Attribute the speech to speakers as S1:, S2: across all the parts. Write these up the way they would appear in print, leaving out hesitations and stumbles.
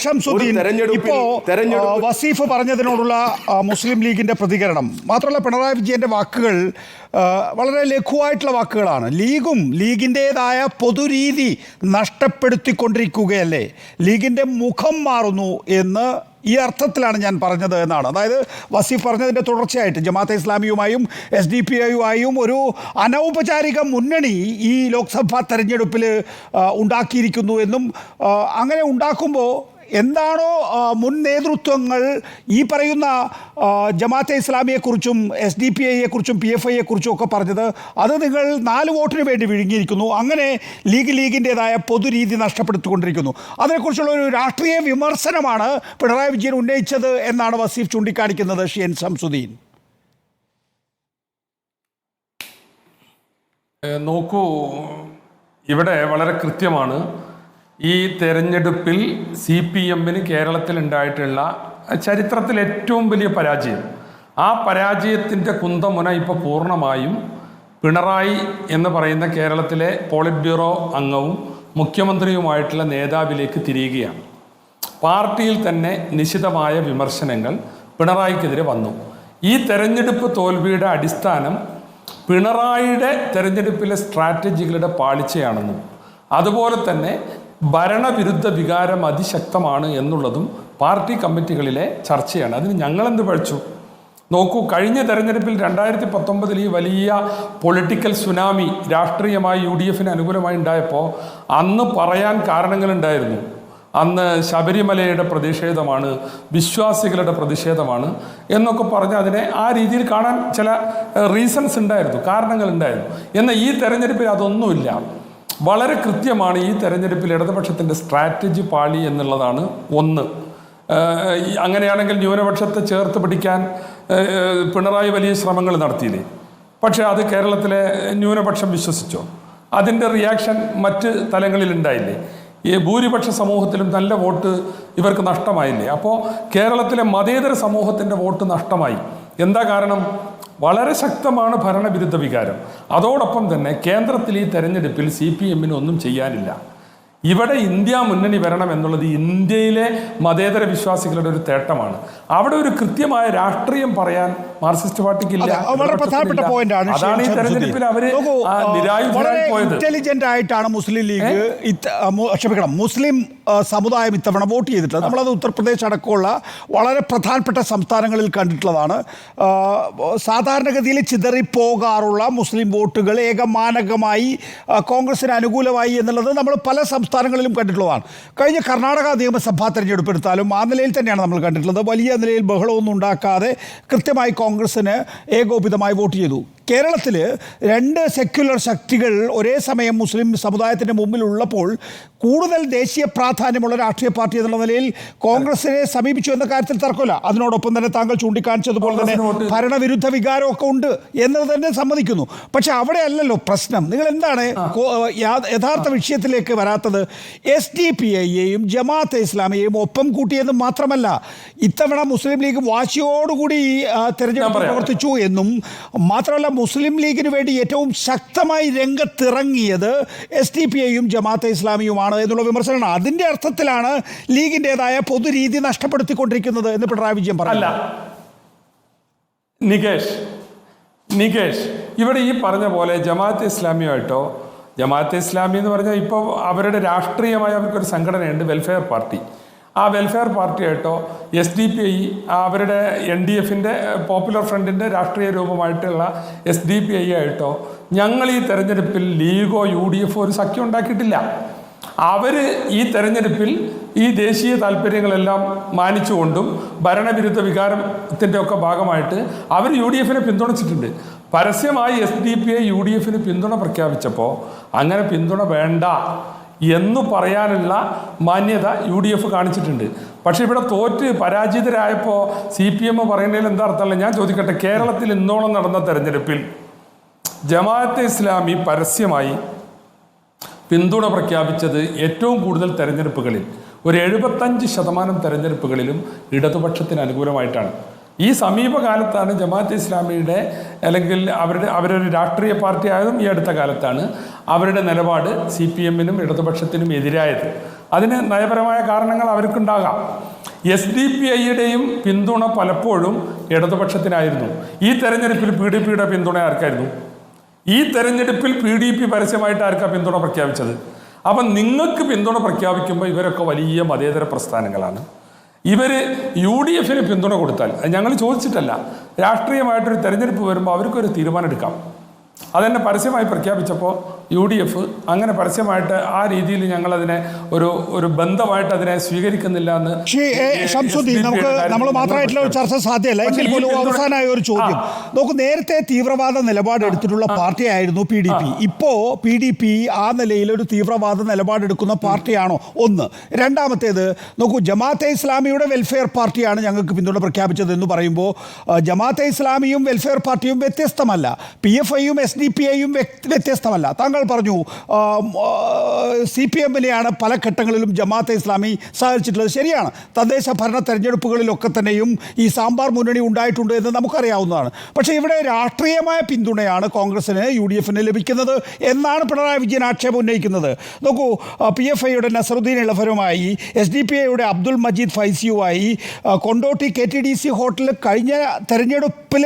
S1: ഷംസുദ്ദീൻ, ഇപ്പോൾ വസീഫ് പറഞ്ഞതിനോടുള്ള മുസ്ലിം ലീഗിൻ്റെ പ്രതികരണം മാത്രമല്ല, പിണറായി വിജയൻ്റെ വാക്കുകൾ വളരെ ലഘുവായിട്ടുള്ള വാക്കുകളാണ്. ലീഗിൻ്റേതായ പൊതുരീതി നഷ്ടപ്പെടുത്തിക്കൊണ്ടിരിക്കുകയല്ലേ, ലീഗിൻ്റെ മുഖം മാറുന്നു എന്ന് ഈ അർത്ഥത്തിലാണ് ഞാൻ പറഞ്ഞത് എന്നാണ്. അതായത് വസീഫ് പറഞ്ഞതിൻ്റെ തുടർച്ചയായിട്ട് ജമാഅത്തെ ഇസ്ലാമിയുമായും SDPIയുമായും ഒരു അനൗപചാരിക മുന്നണി ഈ ലോക്സഭാ തെരഞ്ഞെടുപ്പിൽ ഉണ്ടാക്കിയിരിക്കുന്നു എന്നും അങ്ങനെ ഉണ്ടാക്കുമ്പോൾ എന്താണോ മുൻ നേതൃത്വങ്ങൾ ഈ പറയുന്ന ജമാഅത്തെ ഇസ്ലാമിയെക്കുറിച്ചും SDPIയെക്കുറിച്ചും PFIയെക്കുറിച്ചും ഒക്കെ പറഞ്ഞത്, അത് നിങ്ങൾ 4 വോട്ടിന് വേണ്ടി വിഴുങ്ങിയിരിക്കുന്നു, അങ്ങനെ ലീഗിൻ്റേതായ പൊതുരീതി നഷ്ടപ്പെടുത്തിക്കൊണ്ടിരിക്കുന്നു. അതിനെക്കുറിച്ചുള്ള ഒരു രാഷ്ട്രീയ വിമർശനമാണ് പിണറായി വിജയൻ ഉന്നയിച്ചത് എന്നാണ് വസീഫ് ചൂണ്ടിക്കാണിക്കുന്നത്. ഷിയൻ ഷംസുദ്ദീൻ,
S2: നോക്കൂ, ഇവിടെ വളരെ കൃത്യമാണ്. ഈ തെരഞ്ഞെടുപ്പിൽ CPMന് കേരളത്തിൽ ഉണ്ടായിട്ടുള്ള ചരിത്രത്തിൽ ഏറ്റവും വലിയ പരാജയം, ആ പരാജയത്തിൻ്റെ കുന്തമുന ഇപ്പോൾ പൂർണ്ണമായും പിണറായി എന്ന് പറയുന്ന കേരളത്തിലെ പോളിറ്റ് ബ്യൂറോ അംഗവും മുഖ്യമന്ത്രിയുമായിട്ടുള്ള നേതാവിലേക്ക് തിരിയുകയാണ്. പാർട്ടിയിൽ തന്നെ നിശിതമായ വിമർശനങ്ങൾ പിണറായിക്കെതിരെ വന്നു. ഈ തെരഞ്ഞെടുപ്പ് തോൽവിയുടെ അടിസ്ഥാനം പിണറായിയുടെ തെരഞ്ഞെടുപ്പിലെ സ്ട്രാറ്റജികളുടെ പാളിച്ചയാണെന്നും അതുപോലെ തന്നെ ഭരണവിരുദ്ധ വികാരം അതിശക്തമാണ് എന്നുള്ളതും പാർട്ടി കമ്മിറ്റികളിലെ ചർച്ചയാണ്. അതിന് ഞങ്ങളെന്ത് പഴിച്ചു? നോക്കൂ, കഴിഞ്ഞ തെരഞ്ഞെടുപ്പിൽ 2019 ഈ വലിയ പൊളിറ്റിക്കൽ സുനാമി രാഷ്ട്രീയമായി UDFന് അനുകൂലമായി ഉണ്ടായപ്പോൾ അന്ന് പറയാൻ കാരണങ്ങളുണ്ടായിരുന്നു. അന്ന് ശബരിമലയുടെ പ്രതിഷേധമാണ്, വിശ്വാസികളുടെ പ്രതിഷേധമാണ് എന്നൊക്കെ പറഞ്ഞ് അതിനെ ആ രീതിയിൽ കാണാൻ ചില റീസൺസ് ഉണ്ടായിരുന്നു, കാരണങ്ങളുണ്ടായിരുന്നു. എന്നാൽ ഈ തെരഞ്ഞെടുപ്പിൽ അതൊന്നുമില്ല. വളരെ കൃത്യമാണ് ഈ തെരഞ്ഞെടുപ്പിൽ ഇടതുപക്ഷത്തിൻ്റെ സ്ട്രാറ്റജി പാളി എന്നുള്ളതാണ് ഒന്ന്. അങ്ങനെയാണെങ്കിൽ ന്യൂനപക്ഷത്തെ ചേർത്ത് പിടിക്കാൻ പിണറായി വലിയ ശ്രമങ്ങൾ നടത്തിയില്ലേ? പക്ഷേ അത് കേരളത്തിലെ ന്യൂനപക്ഷം വിശ്വസിച്ചോ? അതിൻ്റെ റിയാക്ഷൻ മറ്റ് തലങ്ങളിലുണ്ടായില്ലേ? ഈ ഭൂരിപക്ഷ സമൂഹത്തിലും നല്ല വോട്ട് ഇവർക്ക് നഷ്ടമായില്ലേ? അപ്പോൾ കേരളത്തിലെ മതേതര സമൂഹത്തിൻ്റെ വോട്ട് നഷ്ടമായി. എന്താ കാരണം? വളരെ ശക്തമാണ് ഭരണവിരുദ്ധ വികാരം. അതോടൊപ്പം തന്നെ കേന്ദ്രത്തിൽ ഈ തെരഞ്ഞെടുപ്പിൽ CPMന് ഒന്നും ചെയ്യാനില്ല. ഇവിടെ ഇന്ത്യ മുന്നണി വരണം എന്നുള്ളത് ഇന്ത്യയിലെ മതേതര വിശ്വാസികളുടെ ഒരു തേട്ടമാണ്. അവിടെ ഒരു കൃത്യമായ രാഷ്ട്രീയം പറയാൻ മാർക്സിസ്റ്റ് പാർട്ടിക്ക് ഇല്ല.
S1: പ്രധാനപ്പെട്ട പോയിന്റാണ്.
S2: അതാണ് ഈ തെരഞ്ഞെടുപ്പിൽ അവര് പോയത്.
S1: ഇന്റലിജന്റ് ആയിട്ടാണ് മുസ്ലിം ലീഗ് മുസ്ലിം സമുദായം ഇത്തവണ വോട്ട് ചെയ്തിട്ടുള്ളത്. നമ്മളത് ഉത്തർപ്രദേശ് അടക്കമുള്ള വളരെ പ്രധാനപ്പെട്ട സംസ്ഥാനങ്ങളിൽ കണ്ടിട്ടുള്ളതാണ്. സാധാരണഗതിയിൽ ചിതറിപ്പോകാറുള്ള മുസ്ലിം വോട്ടുകൾ ഏകമാനകമായി കോൺഗ്രസിന് അനുകൂലമായി എന്നുള്ളത് നമ്മൾ പല സംസ്ഥാനങ്ങളിലും കണ്ടിട്ടുള്ളതാണ്. കഴിഞ്ഞ കർണാടക നിയമസഭാ തെരഞ്ഞെടുപ്പ് എടുത്താലും ആ നിലയിൽ തന്നെയാണ് നമ്മൾ കണ്ടിട്ടുള്ളത്. വലിയ നിലയിൽ ബഹളമൊന്നും ഉണ്ടാക്കാതെ കൃത്യമായി കോൺഗ്രസിന് ഏകോപിതമായി വോട്ട് ചെയ്തു. കേരളത്തിൽ 2 സെക്യുലർ ശക്തികൾ ഒരേ സമയം മുസ്ലിം സമുദായത്തിൻ്റെ മുമ്പിലുള്ളപ്പോൾ കൂടുതൽ ദേശീയ പ്രാധാന്യമുള്ള രാഷ്ട്രീയ പാർട്ടി എന്നുള്ള നിലയിൽ കോൺഗ്രസിനെ സമീപിച്ചു എന്ന കാര്യത്തിൽ തർക്കമില്ല. അതിനോടൊപ്പം തന്നെ താങ്കൾ ചൂണ്ടിക്കാണിച്ചതുപോലെ തന്നെ ഭരണവിരുദ്ധ വികാരമൊക്കെ ഉണ്ട് എന്നത് തന്നെ സമ്മതിക്കുന്നു. പക്ഷെ അവിടെ അല്ലല്ലോ പ്രശ്നം. നിങ്ങൾ എന്താണ് യഥാർത്ഥ വിഷയത്തിലേക്ക് വരാത്തത്? SDPIയെയും ജമാഅത്തെ ഇസ്ലാമിയെയും ഒപ്പം കൂട്ടിയെന്ന് മാത്രമല്ല, ഇത്തവണ മുസ്ലിം ലീഗ് വാശിയോടുകൂടി തെരഞ്ഞെടുപ്പ് പ്രവർത്തിച്ചു എന്നും മാത്രമല്ല, മുസ്ലിം ലീഗിന് വേണ്ടി ഏറ്റവും ശക്തമായി രംഗത്തിറങ്ങിയത് SDPIയും ജമാഅത്തെ ഇസ്ലാമിയുമാണ് എന്നുള്ള വിമർശനമാണ്. അതിൻ്റെ അർത്ഥത്തിലാണ് ലീഗിൻ്റെതായ പൊതുരീതി നഷ്ടപ്പെടുത്തിക്കൊണ്ടിരിക്കുന്നത് എന്ന് പിണറായി വിജയൻ പറഞ്ഞു.
S2: നികേഷ്, ഇവിടെ ഈ പറഞ്ഞ പോലെ ജമാഅത്തെ ഇസ്ലാമിയുമായിട്ടോ, ജമാഅത്തെ ഇസ്ലാമി എന്ന് പറഞ്ഞാൽ ഇപ്പോൾ അവരുടെ രാഷ്ട്രീയമായ അവർക്കൊരു സംഘടനയുണ്ട്, വെൽഫെയർ പാർട്ടി. ആ വെൽഫെയർ പാർട്ടിയായിട്ടോ SDPI അവരുടെ NDFൻ്റെ പോപ്പുലർ ഫ്രണ്ടിൻ്റെ രാഷ്ട്രീയ രൂപമായിട്ടുള്ള SDPI ആയിട്ടോ ഞങ്ങൾ ഈ തെരഞ്ഞെടുപ്പിൽ ലീഗോ UDF ഒരു സഖ്യം ഉണ്ടാക്കിയിട്ടില്ല. അവർ ഈ തെരഞ്ഞെടുപ്പിൽ ഈ ദേശീയ താല്പര്യങ്ങളെല്ലാം മാനിച്ചുകൊണ്ടും ഭരണവിരുദ്ധ വികാരത്തിൻ്റെ ഒക്കെ ഭാഗമായിട്ട് അവർ UDFനെ പിന്തുണച്ചിട്ടുണ്ട്. പരസ്യമായി SDPI UDFന് പിന്തുണ പ്രഖ്യാപിച്ചപ്പോൾ അങ്ങനെ പിന്തുണ വേണ്ട എന്ന് പറയാനുള്ള മാന്യത UDF കാണിച്ചിട്ടുണ്ട്. പക്ഷെ ഇവിടെ തോറ്റ് പരാജിതരായപ്പോൾ CPM പറയുന്നതിൽ എന്താ അർത്ഥമല്ല? ഞാൻ ചോദിക്കട്ടെ, കേരളത്തിൽ ഇന്നോളം നടന്ന തെരഞ്ഞെടുപ്പിൽ ജമാഅത്തെ ഇസ്ലാമി പരസ്യമായി പിന്തുണ പ്രഖ്യാപിച്ചത് ഏറ്റവും കൂടുതൽ തെരഞ്ഞെടുപ്പുകളിൽ ഒരു 75% തെരഞ്ഞെടുപ്പുകളിലും ഇടതുപക്ഷത്തിന് അനുകൂലമായിട്ടാണ്. ഈ സമീപകാലത്താണ് ജമാഅത്തെ ഇസ്ലാമിയുടെ അല്ലെങ്കിൽ അവരൊരു രാഷ്ട്രീയ പാർട്ടി ആയതും ഈ അടുത്ത കാലത്താണ് അവരുടെ നിലപാട് CPMനും ഇടതുപക്ഷത്തിനും എതിരായത്. അതിന് നയപരമായ കാരണങ്ങൾ അവർക്കുണ്ടാകാം. SDPIയുടെയും പിന്തുണ പലപ്പോഴും ഇടതുപക്ഷത്തിനായിരുന്നു. ഈ തെരഞ്ഞെടുപ്പിൽ PDPയുടെ പിന്തുണ ആർക്കായിരുന്നു? ഈ തെരഞ്ഞെടുപ്പിൽ PDP പരസ്യമായിട്ട് ആർക്കാണ് പിന്തുണ പ്രഖ്യാപിച്ചത്? അപ്പം നിങ്ങൾക്ക് പിന്തുണ പ്രഖ്യാപിക്കുമ്പോൾ ഇവരൊക്കെ വലിയ മതേതര പ്രസ്ഥാനങ്ങളാണ്. ഇവർ UDFന് പിന്തുണ കൊടുത്താൽ, ഞങ്ങൾ ചോദിച്ചിട്ടല്ല, രാഷ്ട്രീയമായിട്ടൊരു തെരഞ്ഞെടുപ്പ് വരുമ്പോൾ അവർക്കൊരു തീരുമാനം എടുക്കാം. അതെന്നെ പരസ്യമായി പ്രഖ്യാപിച്ചപ്പോൾ UDF അങ്ങനെ പരസ്യമായിട്ട് ആ രീതിയിൽ ഞങ്ങളതിനെ ഒരു ബന്ധമായിട്ട് അതിനെ സ്വീകരിക്കുന്നില്ല എന്ന്.
S1: ശംസുദ്ദീൻ, നമ്മൾ മാത്രമായിട്ടുള്ള ഒരു ചർച്ച സാധ്യമല്ല. എങ്കിൽ പോലും അവസാനമായ ഒരു ചോദ്യം നോക്കൂ. നേരത്തെ തീവ്രവാദ നിലപാടെടുത്തിട്ടുള്ള പാർട്ടിയായിരുന്നു PDP. ഇപ്പോൾ PDP ആ നിലയിൽ ഒരു തീവ്രവാദ നിലപാടെടുക്കുന്ന പാർട്ടിയാണോ? ഒന്ന്. രണ്ടാമത്തേത് നോക്കൂ, ജമാഅത്തെ ഇസ്ലാമിയുടെ വെൽഫെയർ പാർട്ടിയാണ് ഞങ്ങൾക്ക് പിന്തുണ പ്രഖ്യാപിച്ചത് എന്ന് പറയുമ്പോൾ ജമാഅത്തെ ഇസ്ലാമിയും വെൽഫെയർ പാർട്ടിയും വ്യത്യസ്തമല്ല, PFIയും SDPIയും വ്യത്യസ്തമല്ല. താങ്കൾ പറഞ്ഞു CPMനെയാണ് പല ഘട്ടങ്ങളിലും ജമാഅത്തെ ഇസ്ലാമി സഹായിച്ചിട്ടുള്ളത്. ശരിയാണ്, തദ്ദേശ ഭരണ തെരഞ്ഞെടുപ്പുകളിലൊക്കെ തന്നെയും ഈ സാമ്പാർ മുന്നണി ഉണ്ടായിട്ടുണ്ട് എന്ന് നമുക്കറിയാവുന്നതാണ്. പക്ഷേ ഇവിടെ രാഷ്ട്രീയമായ പിന്തുണയാണ് കോൺഗ്രസിന് UDFന് ലഭിക്കുന്നത് എന്നാണ് പിണറായി വിജയൻ ആക്ഷേപം ഉന്നയിക്കുന്നത്. നോക്കൂ, PFIയുടെ നസറുദ്ദീൻ ഇളഫരുമായി, SDPIയുടെ അബ്ദുൾ മജീദ് ഫൈസിയുമായി കൊണ്ടോട്ടി KTDC ഹോട്ടലിൽ കഴിഞ്ഞ തെരഞ്ഞെടുപ്പിൽ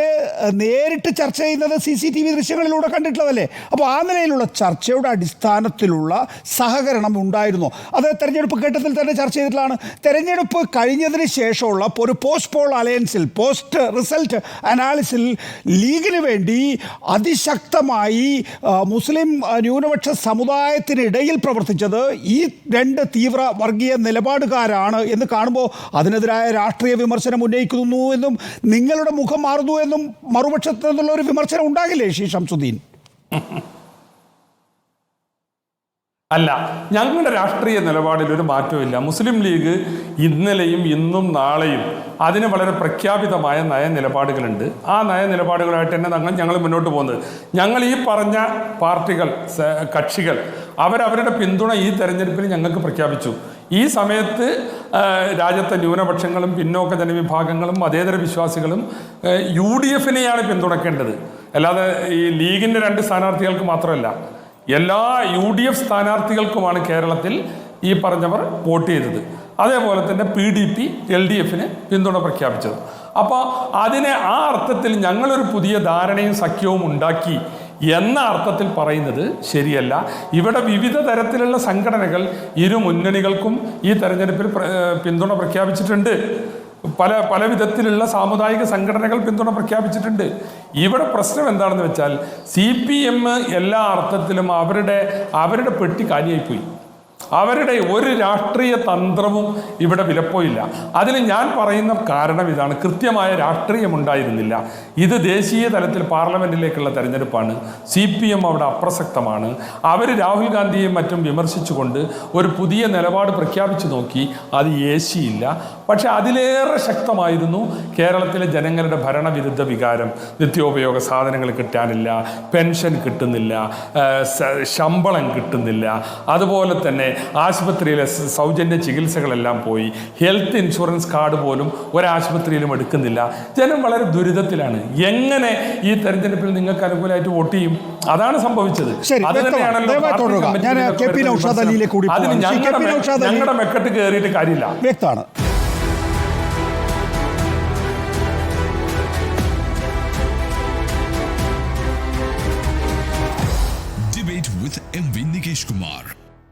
S1: നേരിട്ട് ചർച്ച ചെയ്യുന്നത് CCTV ദൃശ്യങ്ങളിലൂടെ കണ്ടിട്ടുള്ളതല്ലേ? അപ്പോൾ ആ നിലയിലുള്ള ചർച്ചയുടെ അടിസ്ഥാനത്തിലുള്ള സഹകരണം ഉണ്ടായിരുന്നു. അത് തെരഞ്ഞെടുപ്പ് ഘട്ടത്തിൽ തന്നെ ചർച്ച ചെയ്തിട്ടുള്ളതാണ്. തെരഞ്ഞെടുപ്പ് കഴിഞ്ഞതിന് ശേഷമുള്ള ഒരു പോസ്റ്റ് പോൾ അലയൻസിൽ, പോസ്റ്റ് റിസൾട്ട് അനാലിസിൽ ലീഗിന് വേണ്ടി അതിശക്തമായി മുസ്ലിം ന്യൂനപക്ഷ സമുദായത്തിനിടയിൽ പ്രവർത്തിച്ചത് ഈ രണ്ട് തീവ്ര വർഗീയ നിലപാടുകാരാണ് എന്ന് കാണുമ്പോൾ അതിനെതിരായ രാഷ്ട്രീയ വിമർശനം ഉന്നയിക്കുന്നു എന്നും നിങ്ങളുടെ മുഖം മാറുന്നു എന്നും മറുപക്ഷത്തു നിന്നുള്ള ഒരു വിമർശനം ഉണ്ടാകില്ലേ ശംസുദ്ദീൻ?
S2: അല്ല, ഞങ്ങളുടെ രാഷ്ട്രീയ നിലപാടിൽ ഒരു മാറ്റമില്ല. മുസ്ലിം ലീഗ് ഇന്നലെയും ഇന്നും നാളെയും അതിന് വളരെ പ്രഖ്യാപിതമായ നയനിലപാടുകളുണ്ട്. ആ നയനിലപാടുകളായിട്ട് തന്നെ ഞങ്ങൾ മുന്നോട്ട് പോകുന്നത്. ഞങ്ങൾ ഈ പറഞ്ഞ പാർട്ടികൾ, കക്ഷികൾ അവരവരുടെ പിന്തുണ ഈ തെരഞ്ഞെടുപ്പിൽ ഞങ്ങൾക്ക് പ്രഖ്യാപിച്ചു. ഈ സമയത്ത് രാജ്യത്തെ ന്യൂനപക്ഷങ്ങളും പിന്നോക്ക ജനവിഭാഗങ്ങളും മതേതര വിശ്വാസികളും UDFനെയാണ് പിന്തുണക്കേണ്ടത്. അല്ലാതെ ഈ ലീഗിൻ്റെ 2 സ്ഥാനാർത്ഥികൾക്ക് മാത്രമല്ല, എല്ലാ UDF സ്ഥാനാർത്ഥികൾക്കുമാണ് കേരളത്തിൽ ഈ പറഞ്ഞവർ വോട്ട് ചെയ്തത്. അതേപോലെ തന്നെ PDP LDFന് പിന്തുണ പ്രഖ്യാപിച്ചത്. അപ്പോൾ അതിനെ ആ അർത്ഥത്തിൽ ഞങ്ങളൊരു പുതിയ ധാരണയും സഖ്യവും ഉണ്ടാക്കി എന്ന അർത്ഥത്തിൽ പറയുന്നത് ശരിയല്ല. ഇവിടെ വിവിധ തരത്തിലുള്ള സംഘടനകൾ ഇരു മുന്നണികൾക്കും ഈ തെരഞ്ഞെടുപ്പിൽ പിന്തുണ പ്രഖ്യാപിച്ചിട്ടുണ്ട്. പല വിധത്തിലുള്ള സാമുദായിക സംഘടനകൾ പിന്തുണ പ്രഖ്യാപിച്ചിട്ടുണ്ട്. ഇവിടെ പ്രശ്നം എന്താണെന്ന് വെച്ചാൽ CPM എല്ലാ അർത്ഥത്തിലും അവരുടെ പെട്ടി കാലിയായിപ്പോയി. അവരുടെ ഒരു രാഷ്ട്രീയ തന്ത്രവും ഇവിടെ വിലപ്പോയില്ല. അതിന് ഞാൻ പറയുന്ന കാരണം ഇതാണ്: കൃത്യമായ രാഷ്ട്രീയമുണ്ടായിരുന്നില്ല. ഇത് ദേശീയ തലത്തിൽ പാർലമെന്റിലേക്കുള്ള തെരഞ്ഞെടുപ്പാണ്. CPM അവിടെ അപ്രസക്തമാണ്. അവർ രാഹുൽ ഗാന്ധിയെയും മറ്റും വിമർശിച്ചുകൊണ്ട് ഒരു പുതിയ നിലപാട് പ്രഖ്യാപിച്ചു നോക്കി, അത് ഏശിയില്ല. പക്ഷെ അതിലേറെ ശക്തമായിരുന്നു കേരളത്തിലെ ജനങ്ങളുടെ ഭരണവിരുദ്ധ വികാരം. നിത്യോപയോഗ സാധനങ്ങൾ കിട്ടാനില്ല, പെൻഷൻ കിട്ടുന്നില്ല, ശമ്പളം കിട്ടുന്നില്ല, അതുപോലെ തന്നെ ആശുപത്രിയിലെ സൗജന്യ ചികിത്സകളെല്ലാം പോയി, ഹെൽത്ത് ഇൻഷുറൻസ് കാർഡ് പോലും ഒരാശുപത്രിയിലും എടുക്കുന്നില്ല. ജനം വളരെ ദുരിതത്തിലാണ്. എങ്ങനെ ഈ തെരഞ്ഞെടുപ്പിൽ നിങ്ങൾക്ക് അനുകൂലമായിട്ട് വോട്ട് ചെയ്യും? അതാണ് സംഭവിച്ചത്. അതിന് ഞങ്ങളുടെ മെക്കെട്ട് കയറിയിട്ട് കാര്യമില്ല.
S1: വ്യക്തമാണ്.